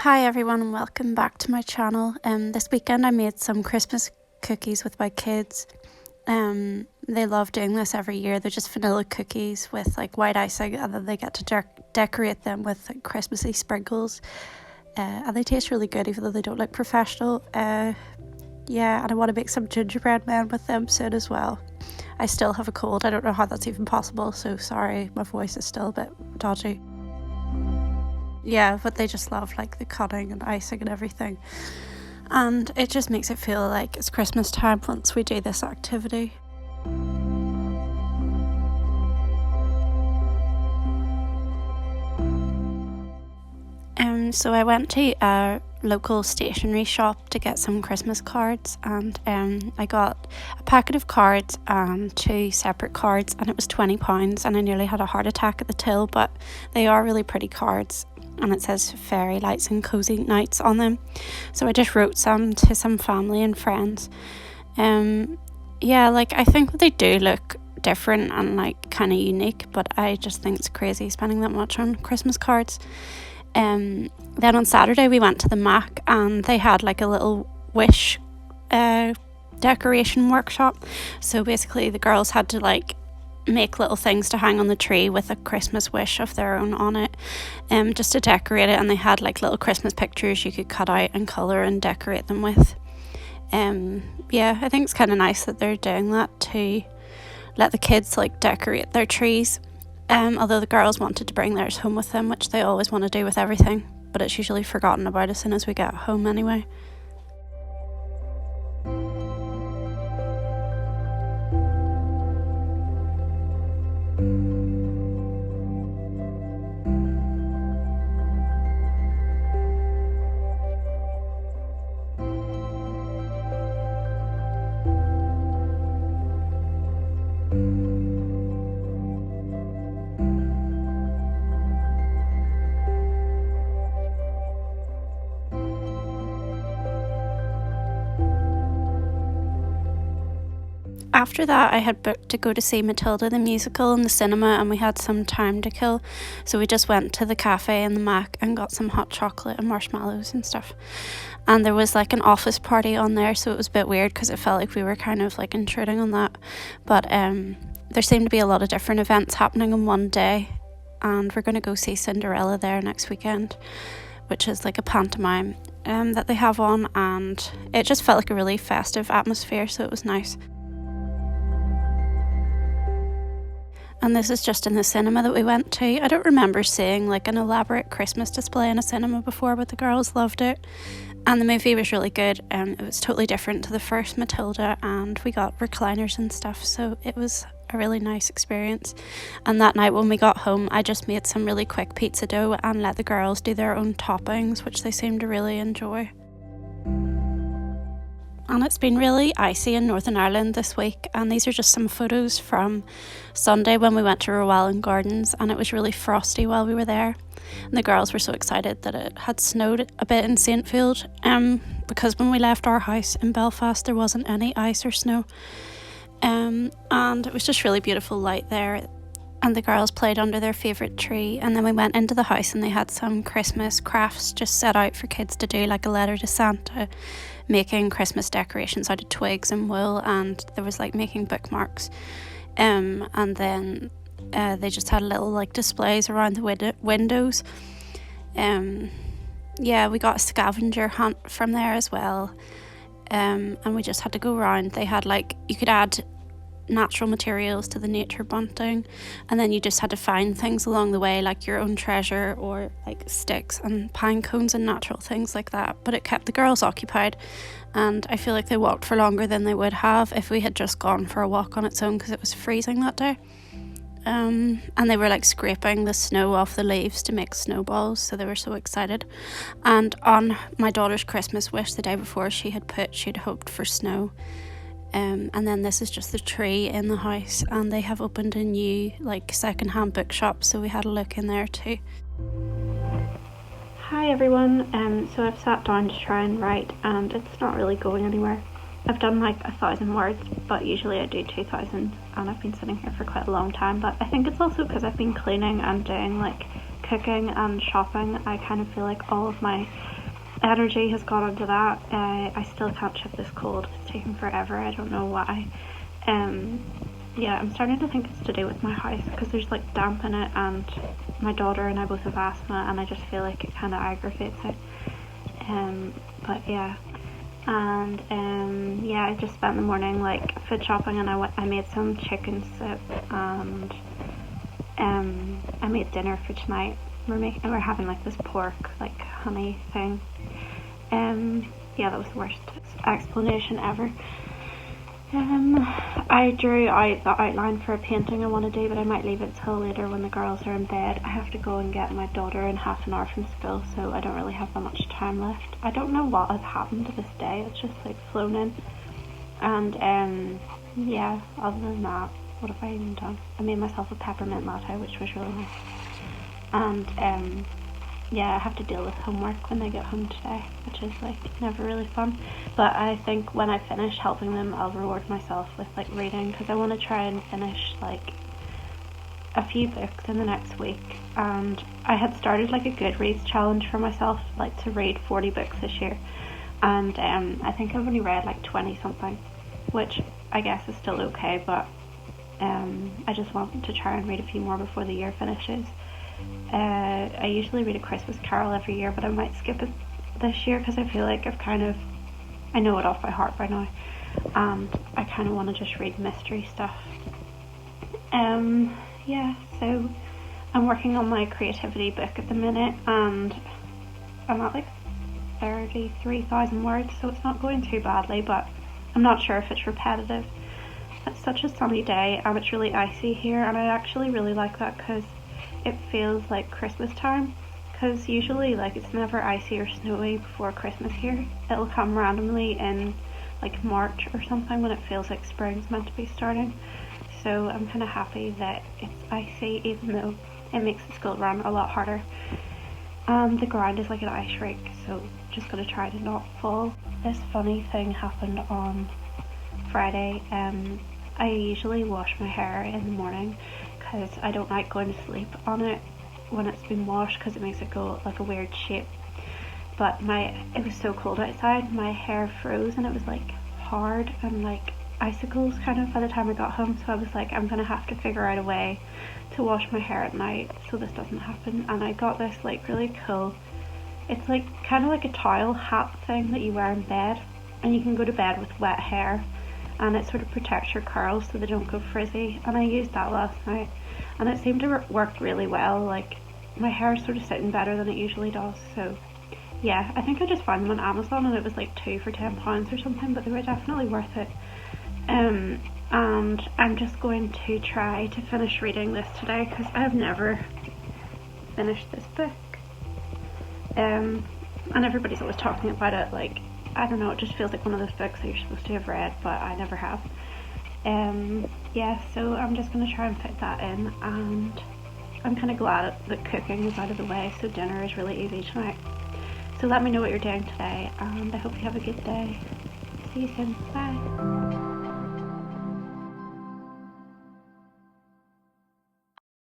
Hi everyone and welcome back to my channel. This weekend I made some Christmas cookies with my kids. They love doing this every year. They're just vanilla cookies with like white icing, and then they get to decorate them with like Christmassy sprinkles. And they taste really good even though they don't look professional. Yeah, and I want to make some gingerbread men with them soon as well. I still have a cold. I don't know how that's even possible, so sorry, my voice is still a bit dodgy. Yeah, but they just love like the cutting and icing and everything, and it just makes it feel like it's Christmas time once we do this activity. So I went to a local stationery shop to get some Christmas cards, and I got a packet of cards and 2 separate cards, and it was £20, and I nearly had a heart attack at the till, but they are really pretty cards, and it says fairy lights and cozy nights on them. So I just wrote some to some family and friends. Yeah, like I think they do look different and like kind of unique, but I just think it's crazy spending that much on Christmas cards. Then on Saturday we went to the Mac, and they had like a little wish decoration workshop. So basically the girls had to like make little things to hang on the tree with a Christmas wish of their own on it, just to decorate it, and they had like little Christmas pictures you could cut out and colour and decorate them with. Yeah, I think it's kind of nice that they're doing that to let the kids like decorate their trees. Although the girls wanted to bring theirs home with them, which they always want to do with everything, but it's usually forgotten about as soon as we get home anyway. After that, I had booked to go to see Matilda the musical in the cinema, and we had some time to kill, so we just went to the cafe in the Mac and got some hot chocolate and marshmallows and stuff. And there was like an office party on there, so it was a bit weird because it felt like we were kind of like intruding on that. But there seemed to be a lot of different events happening in one day, and we're going to go see Cinderella there next weekend, which is like a pantomime that they have on, and it just felt like a really festive atmosphere, so it was nice. And this is just in the cinema that we went to. I don't remember seeing like an elaborate Christmas display in a cinema before, but the girls loved it. And the movie was really good. It was totally different to the first Matilda, and we got recliners and stuff, so it was a really nice experience. And that night when we got home, I just made some really quick pizza dough and let the girls do their own toppings, which they seemed to really enjoy. And it's been really icy in Northern Ireland this week, and these are just some photos from Sunday when we went to Rowallan Gardens, and it was really frosty while we were there, and the girls were so excited that it had snowed a bit in Saintfield, because when we left our house in Belfast there wasn't any ice or snow, and it was just really beautiful light there, and the girls played under their favourite tree. And then we went into the house and they had some Christmas crafts just set out for kids to do, like a letter to Santa, making Christmas decorations out of twigs and wool, and there was like making bookmarks, and then they just had little like displays around the windows. Yeah, we got a scavenger hunt from there as well, and we just had to go around. They had like, you could add natural materials to the nature bunting, and then you just had to find things along the way, like your own treasure or like sticks and pine cones and natural things like that. But it kept the girls occupied, and I feel like they walked for longer than they would have if we had just gone for a walk on its own, because it was freezing that day. And they were like scraping the snow off the leaves to make snowballs, so they were so excited. And on my daughter's Christmas wish the day before, she'd hoped for snow. And then this is just the tree in the house, and they have opened a new like second-hand bookshop, so we had a look in there too. Hi everyone, so I've sat down to try and write, and it's not really going anywhere. I've done like 1,000 words, but usually I do 2,000, and I've been sitting here for quite a long time. But I think it's also because I've been cleaning and doing like cooking and shopping. I kind of feel like all of my energy has gone into that. I still can't ship this cold. It's taking forever. I don't know why. Yeah, I'm starting to think it's to do with my house because there's like damp in it, and my daughter and I both have asthma, and I just feel like it kind of aggravates it. But yeah, and yeah, I just spent the morning like food shopping, and I made some chicken soup, and I made dinner for tonight. We're having like this pork like honey thing. Yeah, that was the worst explanation ever. I drew out the outline for a painting I want to do, but I might leave it till later when the girls are in bed. I have to go and get my daughter in half an hour from school, so I don't really have that much time left. I don't know what has happened to this day. It's just like flown in. And yeah, other than that, what have I even done? I made myself a peppermint latte, which was really nice. And yeah, I have to deal with homework when they get home today, which is like never really fun. But I think when I finish helping them, I'll reward myself with like reading, because I want to try and finish like a few books in the next week. And I had started like a Goodreads challenge for myself, like to read 40 books this year, and I think I've only read like 20 something, which I guess is still okay, but I just want to try and read a few more before the year finishes. I usually read A Christmas Carol every year, but I might skip it this year because I feel like I know it off by heart by now, and I kind of want to just read mystery stuff. Yeah, so I'm working on my creativity book at the minute, and I'm at like 33,000 words, so it's not going too badly, but I'm not sure if it's repetitive. It's such a sunny day, and it's really icy here, and I actually really like that because it feels like Christmas time, because usually like it's never icy or snowy before Christmas here. It'll come randomly in like March or something when it feels like spring's meant to be starting. So I'm kind of happy that it's icy, even though it makes the school run a lot harder. The ground is like an ice rink, so just gonna try to not fall. This funny thing happened on Friday. I usually wash my hair in the morning because I don't like going to sleep on it when it's been washed, because it makes it go like a weird shape. But it was so cold outside, my hair froze, and it was like hard and like icicles kind of by the time I got home. So I was like, I'm gonna have to figure out a way to wash my hair at night so this doesn't happen. And I got this like really cool, it's like kind of like a towel hat thing that you wear in bed, and you can go to bed with wet hair, and it sort of protects your curls so they don't go frizzy. And I used that last night, and it seemed to work really well. Like my hair is sort of sitting better than it usually does. So yeah, I think I just found them on Amazon, and it was like 2 for £10 or something, but they were definitely worth it. And I'm just going to try to finish reading this today because I've never finished this book. And everybody's always talking about it. Like, I don't know, it just feels like one of those books that you're supposed to have read, but I never have. Yeah, so I'm just going to try and fit that in, and I'm kind of glad that cooking is out of the way, so dinner is really easy tonight. So let me know what you're doing today, and I hope you have a good day. See you soon. Bye.